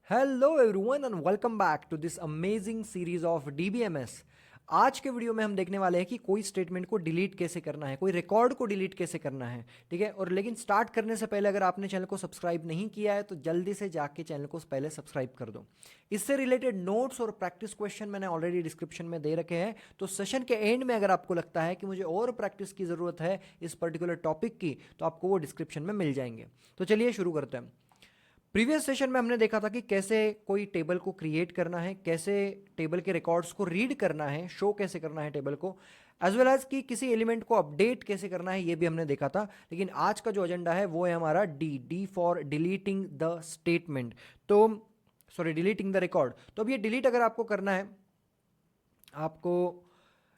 Hello everyone and welcome back to this amazing series of DBMS. आज के video में हम देखने वाले हैं कि कोई स्टेटमेंट को डिलीट कैसे करना है, कोई रिकॉर्ड को डिलीट कैसे करना है। ठीक है, और लेकिन स्टार्ट करने से पहले अगर आपने चैनल को सब्सक्राइब नहीं किया है तो जल्दी से जाके चैनल को पहले सब्सक्राइब कर दो। इससे रिलेटेड नोट्स और प्रैक्टिस क्वेश्चन मैंने ऑलरेडी डिस्क्रिप्शन में दे रखे हैं, तो सेशन के एंड में अगर आपको लगता है कि मुझे और प्रैक्टिस की ज़रूरत है इस पर्टिकुलर टॉपिक की, तो आपको वो डिस्क्रिप्शन में मिल जाएंगे। तो चलिए शुरू करते हैं। प्रीवियस सेशन में हमने देखा था कि कैसे कोई टेबल को क्रिएट करना है, कैसे टेबल के रिकॉर्ड्स को रीड करना है, शो कैसे करना है टेबल को, एज वेल एज कि किसी एलिमेंट को अपडेट कैसे करना है, ये भी हमने देखा था। लेकिन आज का जो एजेंडा है वो है हमारा D for deleting the statement. तो सॉरी, डिलीटिंग द रिकॉर्ड। तो अब ये डिलीट अगर आपको करना है, आपको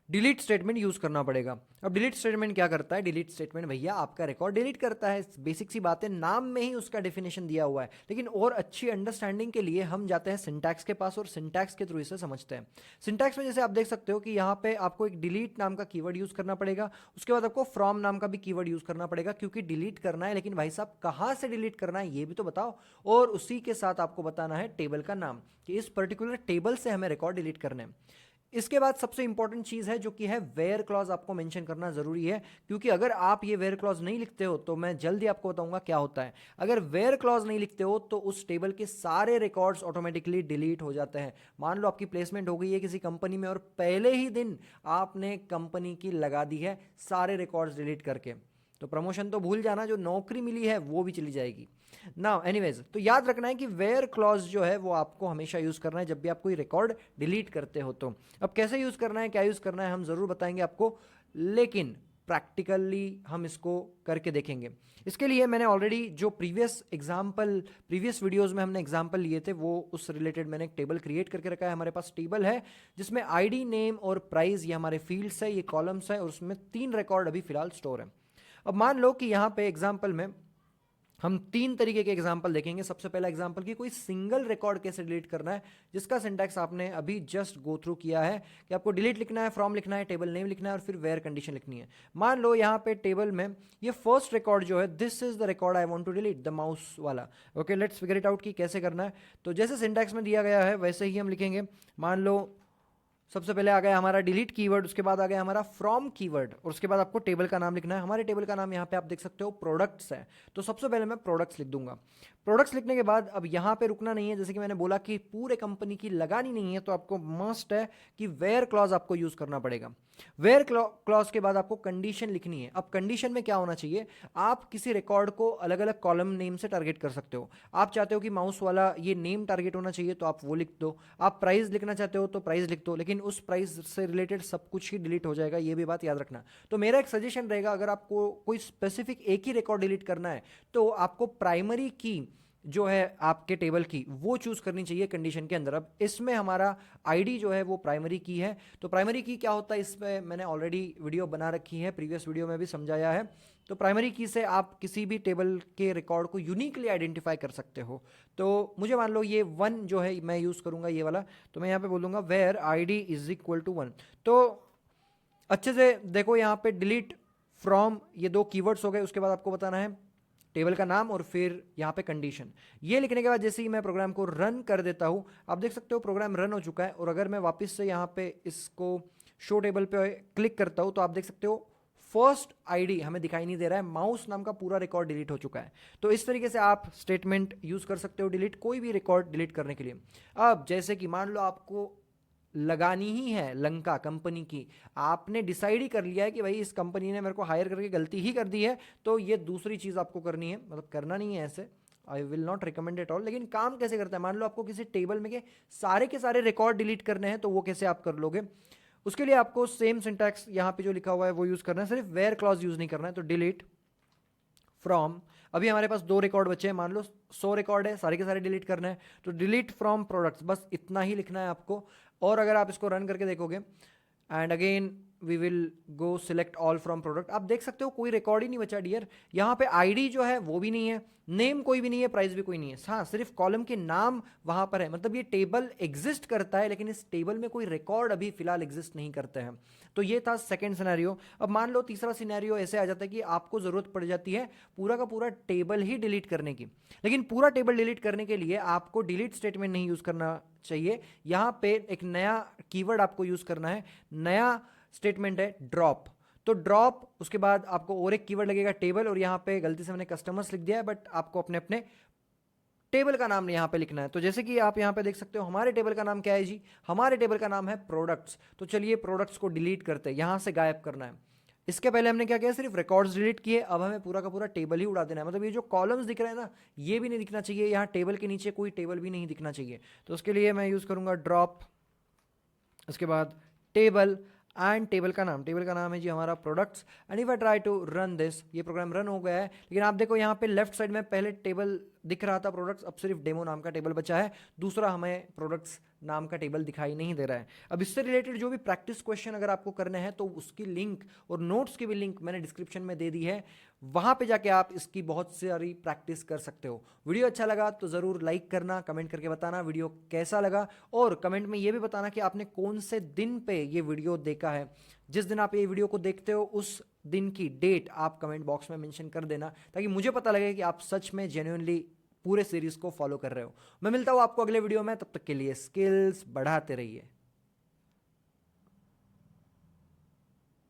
डिलीट स्टेटमेंट यूज करना पड़ेगा। अब डिलीट स्टेटमेंट क्या करता है? डिलीट स्टेटमेंट भैया आपका रिकॉर्ड डिलीट करता है। बेसिक सी बात है, नाम में ही उसका डेफिनेशन दिया हुआ है। लेकिन और अच्छी अंडरस्टैंडिंग के लिए हम जाते हैं सिंटैक्स के पास और सिंटैक्स के थ्रू इसे समझते हैं। सिंटैक्स में जैसे आप देख सकते हो कि यहाँ पे आपको एक डिलीट नाम का कीवर्ड यूज करना पड़ेगा, उसके बाद आपको फ्रॉम नाम का भी कीवर्ड यूज करना पड़ेगा, क्योंकि डिलीट करना है। लेकिन भाई साहब कहाँ से डिलीट करना है ये भी तो बताओ। और उसी के साथ आपको बताना है टेबल का नाम, कि इस पर्टिकुलर टेबल से हमें रिकॉर्ड डिलीट करने हैं। इसके बाद सबसे इंपॉर्टेंट चीज है जो कि है वेयर क्लॉज, आपको मेंशन करना जरूरी है, क्योंकि अगर आप ये वेयर क्लॉज नहीं लिखते हो तो मैं जल्दी आपको बताऊंगा क्या होता है। अगर वेयर क्लॉज नहीं लिखते हो तो उस टेबल के सारे रिकॉर्ड्स ऑटोमेटिकली डिलीट हो जाते हैं। मान लो आपकी प्लेसमेंट हो गई है किसी कंपनी में और पहले ही दिन आपने कंपनी की लगा दी है सारे रिकॉर्ड्स डिलीट करके, तो प्रमोशन तो भूल जाना, जो नौकरी मिली है वो भी चली जाएगी। नाउ एनीवेज, तो याद रखना है कि वेयर क्लॉज जो है वो आपको हमेशा यूज करना है जब भी आप कोई रिकॉर्ड डिलीट करते हो। तो अब कैसे यूज करना है, क्या यूज करना है, हम जरूर बताएंगे आपको, लेकिन प्रैक्टिकली हम इसको करके देखेंगे। इसके लिए मैंने ऑलरेडी जो प्रीवियस वीडियोस में हमने एग्जांपल लिए थे, वो उस रिलेटेड मैंने एक टेबल क्रिएट करके रखा है। हमारे पास टेबल है जिसमें आईडी, नेम और प्राइस, ये हमारे फील्ड्स है, ये कॉलम्स है, और उसमें 3 रिकॉर्ड अभी फिलहाल स्टोर है। अब मान लो कि यहाँ पे एग्जाम्पल में हम 3 तरीके के एग्जाम्पल देखेंगे। सबसे पहला एग्जाम्पल कि कोई सिंगल रिकॉर्ड कैसे डिलीट करना है, जिसका सिंटैक्स आपने अभी जस्ट गो थ्रू किया है कि आपको डिलीट लिखना है, फ्रॉम लिखना है, टेबल नेम लिखना है और फिर वेयर कंडीशन लिखनी है। मान लो यहाँ पे टेबल में ये फर्स्ट रिकॉर्ड जो है, this is the record I want to delete, the mouse वाला। Okay, let's figure it out कि कैसे करना है। तो जैसे सिंटैक्स में दिया गया है वैसे ही हम लिखेंगे। मान लो सबसे पहले आ गया हमारा डिलीट कीवर्ड, उसके बाद आ गया हमारा फ्रॉम कीवर्ड, और उसके बाद आपको टेबल का नाम लिखना है। हमारे टेबल का नाम यहाँ पे आप देख सकते हो प्रोडक्ट्स है, तो सबसे पहले मैं प्रोडक्ट्स लिख दूंगा। प्रोडक्ट्स लिखने के बाद अब यहाँ पे रुकना नहीं है, जैसे कि मैंने बोला कि पूरे कंपनी की लगानी नहीं है, तो आपको मस्ट है कि वेयर क्लॉज आपको यूज करना पड़ेगा। वेयर क्लॉज के बाद आपको कंडीशन लिखनी है। अब कंडीशन में क्या होना चाहिए, आप किसी रिकॉर्ड को अलग अलग कॉलम नेम से टारगेट कर सकते हो। आप चाहते हो कि माउस वाला ये नेम टारगेट होना चाहिए, तो आप वो लिख दो। आप प्राइस लिखना चाहते हो तो प्राइस लिख दो, लेकिन उस प्राइस से रिलेटेड सब कुछ ही डिलीट हो जाएगा, ये भी बात याद रखना। तो मेरा एक सजेशन रहेगा, अगर आपको कोई स्पेसिफिक एक ही रिकॉर्ड डिलीट करना है तो आपको प्राइमरी की जो है आपके टेबल की वो चूज करनी चाहिए कंडीशन के अंदर। अब इसमें हमारा आईडी जो है वो प्राइमरी की है। तो प्राइमरी की क्या होता है, इस पे मैंने ऑलरेडी वीडियो बना रखी है, प्रीवियस वीडियो में भी समझाया है। तो प्राइमरी की से आप किसी भी टेबल के रिकॉर्ड को यूनिकली आइडेंटिफाई कर सकते हो। तो मुझे मान लो ये 1 जो है मैं यूज करूंगा ये वाला, तो मैं यहाँ पे बोलूंगा where ID is equal to 1। तो अच्छे से देखो, यहाँ पे डिलीट, फ्रॉम, ये 2 कीवर्ड्स हो गए। उसके बाद आपको बताना है टेबल का नाम और फिर यहाँ पे कंडीशन। ये लिखने के बाद जैसे ही मैं प्रोग्राम को रन कर देता हूँ, आप देख सकते हो प्रोग्राम रन हो चुका है। और अगर मैं वापस से यहाँ पे इसको शो टेबल पे क्लिक करता हूँ तो आप देख सकते हो फर्स्ट आईडी हमें दिखाई नहीं दे रहा है, माउस नाम का पूरा रिकॉर्ड डिलीट हो चुका है। तो इस तरीके से आप स्टेटमेंट यूज कर सकते हो डिलीट, कोई भी रिकॉर्ड डिलीट करने के लिए। अब जैसे कि मान लो आपको लगानी ही है लंका कंपनी की, आपने डिसाइड ही कर लिया है कि भाई इस कंपनी ने मेरे को हायर करके गलती ही कर दी है, तो ये दूसरी चीज आपको करनी है, मतलब करना नहीं है ऐसे, I will not recommend at all. लेकिन काम कैसे करता है, मान लो आपको किसी टेबल में के सारे रिकॉर्ड डिलीट करने हैं, तो वो कैसे आप कर लोगे। उसके लिए आपको सेम सिंटैक्स यहाँ पे जो लिखा हुआ है वो यूज करना है, सिर्फ वेयर क्लॉज यूज नहीं करना है। तो डिलीट फ्रॉम, अभी हमारे पास 2 रिकॉर्ड बचे हैं, मान लो 100 रिकॉर्ड है, सारे के सारे डिलीट करना है, तो डिलीट फ्रॉम प्रोडक्ट्स, बस इतना ही लिखना है आपको। और अगर आप इसको रन करके देखोगे and again we will go select all from product. आप देख सकते हो कोई रिकॉर्ड ही नहीं बचा डियर। यहाँ पे आईडी जो है वो भी नहीं है, नेम कोई भी नहीं है, प्राइस भी कोई नहीं है। हाँ, सिर्फ कॉलम के नाम वहां पर है, मतलब ये टेबल एग्जिस्ट करता है लेकिन इस टेबल में कोई रिकॉर्ड अभी फिलहाल एग्जिस्ट नहीं करते हैं। तो ये था सेकंड सिनेरियो। अब मान लो तीसरा सिनेरियो ऐसे आ जाता है कि आपको जरूरत पड़ जाती है पूरा का पूरा टेबल ही डिलीट करने की, लेकिन पूरा टेबल डिलीट करने के लिए आपको डिलीट स्टेटमेंट नहीं यूज करना चाहिए। यहां पे एक नया कीवर्ड आपको यूज करना है, नया स्टेटमेंट है ड्रॉप। तो ड्रॉप, उसके बाद आपको और एक कीवर्ड लगेगा टेबल, और यहां पे गलती से मैंने कस्टमर्स लिख दिया है, बट आपको अपने अपने टेबल का नाम यहां पे लिखना है। तो जैसे कि आप यहां पे देख सकते हो हमारे टेबल का नाम क्या है जी, हमारे टेबल का नाम है प्रोडक्ट्स। तो चलिए प्रोडक्ट्स को डिलीट करते हैं, यहां से गायब करना है। इसके पहले हमने क्या किया, सिर्फ रिकॉर्ड्स डिलीट किए, अब हमें पूरा का पूरा टेबल ही उड़ा देना है। मतलब ये जो कॉलम्स दिख रहे हैं ना, ये भी नहीं दिखना चाहिए, यहाँ टेबल के नीचे कोई टेबल भी नहीं दिखना चाहिए। तो उसके लिए मैं यूज करूंगा ड्रॉप, उसके बाद टेबल एंड टेबल का नाम है जी हमारा products. And if I try to run this, ये प्रोग्राम रन हो गया है, लेकिन आप देखो यहाँ पे लेफ्ट साइड में पहले टेबल दिख रहा था प्रोडक्ट्स, अब सिर्फ डेमो नाम का टेबल बचा है, दूसरा हमें प्रोडक्ट्स नाम का टेबल दिखाई नहीं दे रहा है। अब इससे रिलेटेड जो भी प्रैक्टिस क्वेश्चन अगर आपको करने हैं तो उसकी लिंक और नोट्स की भी लिंक मैंने डिस्क्रिप्शन में दे दी है, वहां पे जाके आप इसकी बहुत सारी प्रैक्टिस कर सकते हो। वीडियो अच्छा लगा तो जरूर लाइक करना, कमेंट करके बताना वीडियो कैसा लगा, और कमेंट में ये भी बताना कि आपने कौन से दिन पे ये वीडियो देखा है। जिस दिन आप ये वीडियो को देखते हो उस दिन की डेट आप कमेंट बॉक्स में मेंशन कर देना, ताकि मुझे पता लगे कि आप सच में जेन्युइनली पूरे सीरीज को फॉलो कर रहे हो। मैं मिलता हूं आपको अगले वीडियो में, तब तक के लिए स्किल्स बढ़ाते रहिए।